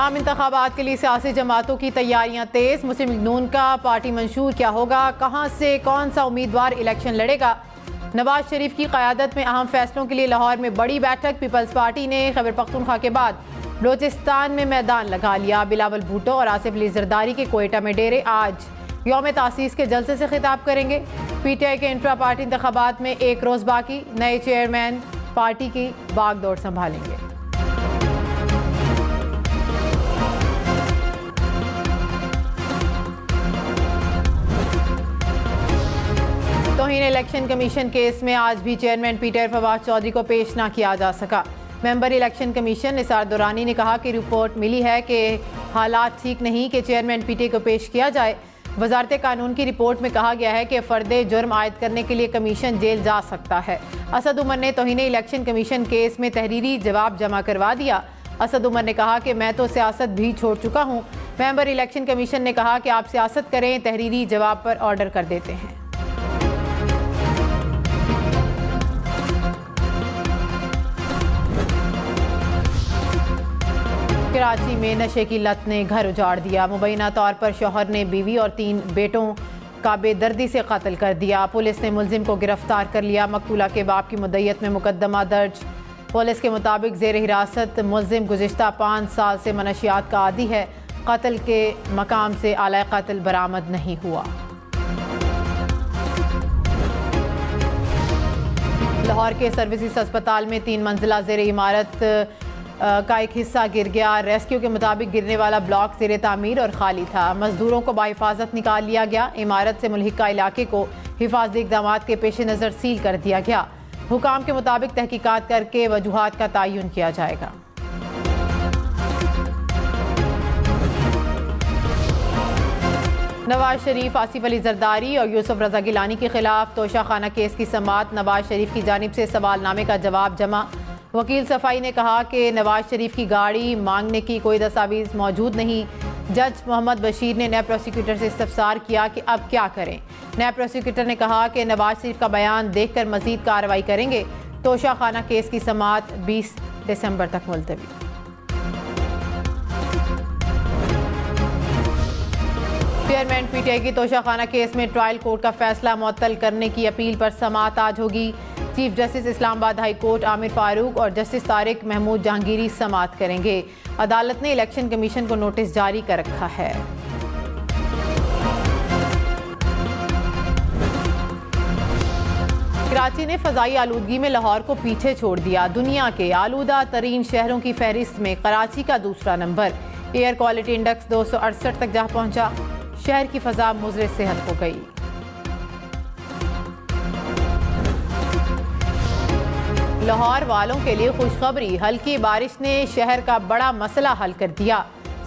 आम इंतखाबात के लिए सियासी जमातों की तैयारियां तेज। मुस्लिम लीग नून का पार्टी मंशूर क्या होगा, कहां से कौन सा उम्मीदवार इलेक्शन लड़ेगा। नवाज शरीफ की क़यादत में अहम फैसलों के लिए लाहौर में बड़ी बैठक। पीपल्स पार्टी ने खैबर पख्तूनख्वा के बाद बलोचिस्तान में मैदान लगा लिया। बिलावल भुट्टो और आसिफ अली जरदारी के कोयटा में डेरे। आज यौम तासीस के जलसे से खिताब करेंगे। पीटीआई के इंट्रा पार्टी इंतखाबात में एक रोज़ बाकी। नए चेयरमैन पार्टी की बागडोर संभालेंगे। तौहीन इलेक्शन कमीशन केस में आज भी चेयरमैन पीटीआई फवाद चौधरी को पेश ना किया जा सका। Member election commission Nisar Durrani ने कहा कि रिपोर्ट मिली है कि हालात ठीक नहीं कि चेयरमैन पीटीआई को पेश किया जाए। वजारत कानून की रिपोर्ट में कहा गया है कि फ़र्द जुर्म आयद करने के लिए कमीशन जेल जा सकता है। असद उमर ने तौहीन इलेक्शन कमीशन केस में तहरीरी जवाब जमा करवा दिया। असद उमर ने कहा कि मैं तो सियासत भी छोड़ चुका हूँ। मेंबर इलेक्शन कमीशन ने कहा कि आप सियासत करें, तहरीरी जवाब पर ऑर्डर कर देते हैं। कराची में नशे की लत ने घर उजाड़ दिया। मुबैना तौर पर शौहर ने बीवी और 3 बेटों का बेदर्दी से कत्ल कर दिया। पुलिस ने मुलजिम को गिरफ्तार कर लिया। मकतूला के बाप की मुद्दत में मुकदमा दर्ज। पुलिस के मुताबिक जेर हिरासत मुलजिम गुज़िश्ता 5 साल से मनशियात का आदी है। कत्ल के मकाम से आला कत्ल बरामद नहीं हुआ। लाहौर के सर्विसेज अस्पताल में 3 मंजिला जेर इमारत का एक हिस्सा गिर गया। रेस्क्यू के मुताबिक गिरने वाला ब्लॉक ज़ेरे तामीर और खाली था। मजदूरों को बाहिफाजत निकाल लिया गया। इमारत से मुल्हिका इलाके को हिफाजती इक़दाम के पेश नज़र सील कर दिया गया। हुकाम के मुताबिक तहकीकात करके वजूहात का तयन किया जाएगा। नवाज शरीफ, आसिफ अली जरदारी और यूसुफ रजा गिलानी के खिलाफ तोशाखाना केस की समाअत। नवाज शरीफ की जानिब से सवालनामे का जवाब जमा। वकील सफाई ने कहा कि नवाज शरीफ की गाड़ी मांगने की कोई दस्तावेज मौजूद नहीं। जज मोहम्मद बशीर ने नए प्रोसिक्यूटर से इस्तफसार किया कि अब क्या करें। नए प्रोसिक्यूटर ने कहा कि नवाज शरीफ का बयान देखकर मजीद कार्रवाई करेंगे। तोशाखाना केस की समाअत 20 दिसंबर तक मुलतवी। चेयरमैन पीटीआई की तोशाखाना केस में ट्रायल कोर्ट का फैसला मुअत्तल करने की अपील पर समाअत आज होगी। Chief justice Islamabad high court Aamir Farooq और जस्टिस तारिक महमूद जहांगीरी समाअत करेंगे। अदालत ने इलेक्शन कमीशन को नोटिस जारी कर रखा है। कराची ने फ़ज़ाई आलूदगी में लाहौर को पीछे छोड़ दिया। दुनिया के आलूदा तरीन शहरों की फहरिस्त में कराची का दूसरा नंबर। एयर क्वालिटी इंडेक्स 268 तक जा पहुंचा। शहर की फ़ज़ा मुज़र सेहत हो गई। लाहौर वालों के लिए खुशखबरी, हल्की बारिश ने शहर का बड़ा मसला हल कर दिया।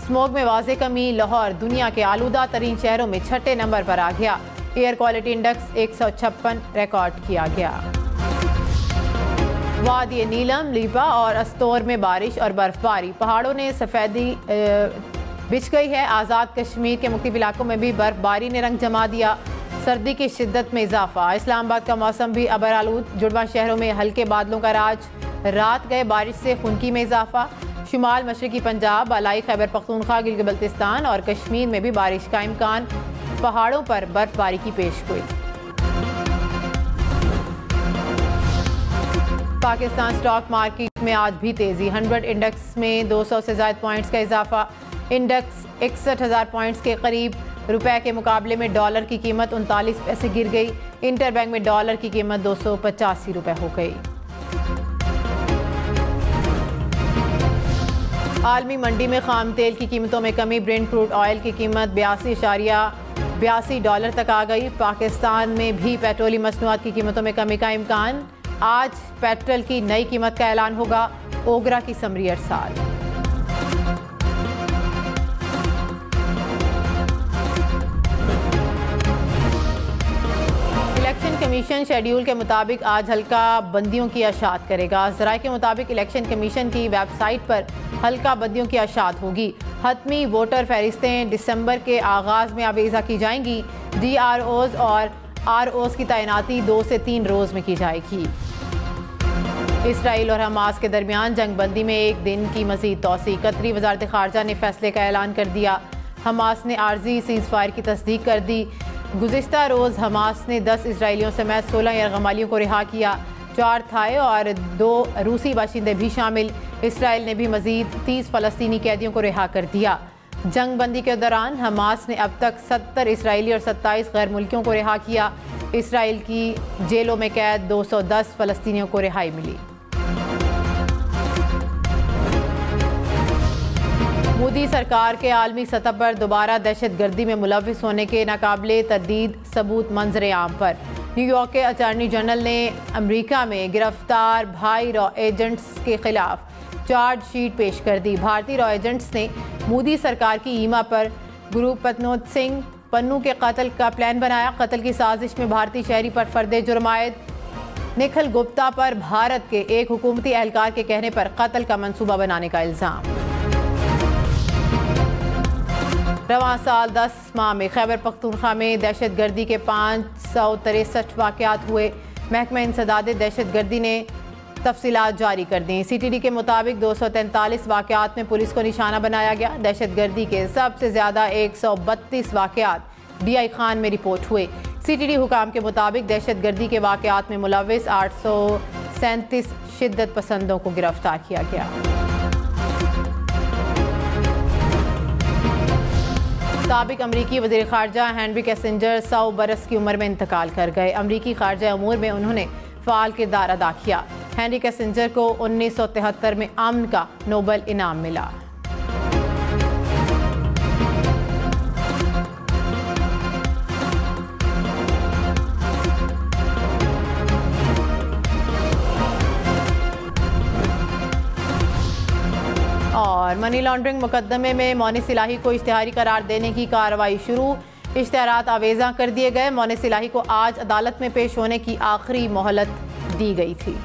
स्मोग में वाज़े कमी। लाहौर दुनिया के आलूदा तरीन शहरों में 6ठे नंबर पर आ गया। एयर क्वालिटी इंडेक्स 156 रिकॉर्ड किया गया। वादी नीलम, लीपा और अस्तोर में बारिश और बर्फबारी। पहाड़ों ने सफ़ेदी बिछ गई है। आज़ाद कश्मीर के मुख्तलिफ इलाकों में भी बर्फबारी ने रंग जमा दिया। सर्दी की शिद्दत में इजाफा। इस्लामाबाद का मौसम भी अबर आलूद। जुड़वा शहरों में हल्के बादलों का राज। रात गए बारिश से खुनकी में इजाफा। शुमाल मशरकी पंजाब, अलाई खैबर पख्तूनख्वा, गिलगित बल्तिस्तान और कश्मीर में भी बारिश का इम्कान। पहाड़ों पर बर्फबारी की पेशगोई। पाकिस्तान स्टॉक मार्केट में आज भी तेजी। 100 इंडेक्स में 200 से ज़ायद पॉइंट्स का इजाफा। इंडेक्स 61,000 पॉइंट्स के करीब। रुपए के मुकाबले में डॉलर की कीमत 39 पैसे गिर गई। इंटरबैंक में डॉलर की कीमत 285 रुपए हो गई। आलमी मंडी में खाम तेल की कीमतों में कमी। ब्रेंट क्रूड ऑयल की कीमत 82.82 डॉलर तक आ गई। पाकिस्तान में भी पेट्रोलियम मसनूआत की कीमतों में कमी का इम्कान। आज पेट्रोल की नई कीमत का ऐलान होगा। ओगरा की समरी अरसाल। इलेक्शन कमीशन शेड्यूल के मुताबिक आज हल्का बंदियों की अशात करेगा। ज़राए के मुताबिक इलेक्शन कमीशन की वेबसाइट पर हल्का बंदियों की अशात होगी। हतमी वोटर फहरिस्तें दिसंबर के आगाज़ में आवेज़ा की जाएंगी। DROs और ROs की तैनाती 2 से 3 रोज़ में की जाएगी। इसराइल और हमास के दरमियान जंगबंदी में एक दिन की मज़ीद तौसी। कतरी वज़ारत ख़ारजा ने फैसले का ऐलान कर दिया। हमास ने आर्जी सीज़ फायर की तस्दीक कर दी। गुज़िश्ता रोज़ हमास ने 10 इसराइलियों समेत 16 यरगमालियों को रिहा किया। 4 थाई और 2 रूसी बाशिंदे भी शामिल। इसराइल ने भी मज़ीद 30 फ़लस्तीनी कैदियों को रिहा कर दिया। जंगबंदी के दौरान हमास ने अब तक 70 इसराइली और 27 गैर मुल्कियों को रिहा किया। इसराइल की जेलों में कैद 210 फ़लस्तीनियों को रिहाई मिली। मोदी सरकार के आलमी सतह पर दोबारा दहशतगर्दी में मुलविस होने के नाकाबिले तरदीद सबूत मंजर आम पर। न्यूयॉर्क के अटॉर्नी जनरल ने अमेरिका में गिरफ्तार भाई रॉ एजेंट्स के खिलाफ चार्जशीट पेश कर दी। भारतीय रॉ एजेंट्स ने मोदी सरकार की ईमा पर गुरु पतनोत सिंह पन्नू के कत्ल का प्लान बनाया। कत्ल की साजिश में भारतीय शहरी पर फर्द जुर्मायद निखिल गुप्ता पर भारत के एक हुकूमती एहलकार के कहने पर कत्ल का मंसूबा बनाने का इल्ज़ाम। रवां साल 10 माह में खैबर पख्तूनख्वा में दहशतगर्दी के 563 वाक़यात हुए। महकमा इंसदाद दहशतगर्दी ने तफसीलात जारी कर दी। CTD के मुताबिक 243 वाक़यात में पुलिस को निशाना बनाया गया। दहशतगर्दी के सबसे ज़्यादा 132 वाक़यात DI खान में रिपोर्ट हुए। CTD हुकाम के मुताबिक दहशतगर्दी के वाक़यात में मुलविस 837 शिद्दत पसंदों को गिरफ्तार किया गया। साबिक अमरीकी वज़ीर ख़ारजा हेनरी किसिंजर 100 बरस की उम्र में इंतकाल कर गए। अमरीकी ख़ारजा अमूर में उन्होंने फ़ाल किरदार अदा किया। हेनरी किसिंजर को 1973 में अमन का नोबल इनाम मिला। और मनी लॉन्ड्रिंग मुकदमे में मोनिस इलाही को इश्तिहारी करार देने की कार्रवाई शुरू। इश्तिहारात आवेज़ा कर दिए गए। मोनिस इलाही को आज अदालत में पेश होने की आखिरी मोहलत दी गई थी।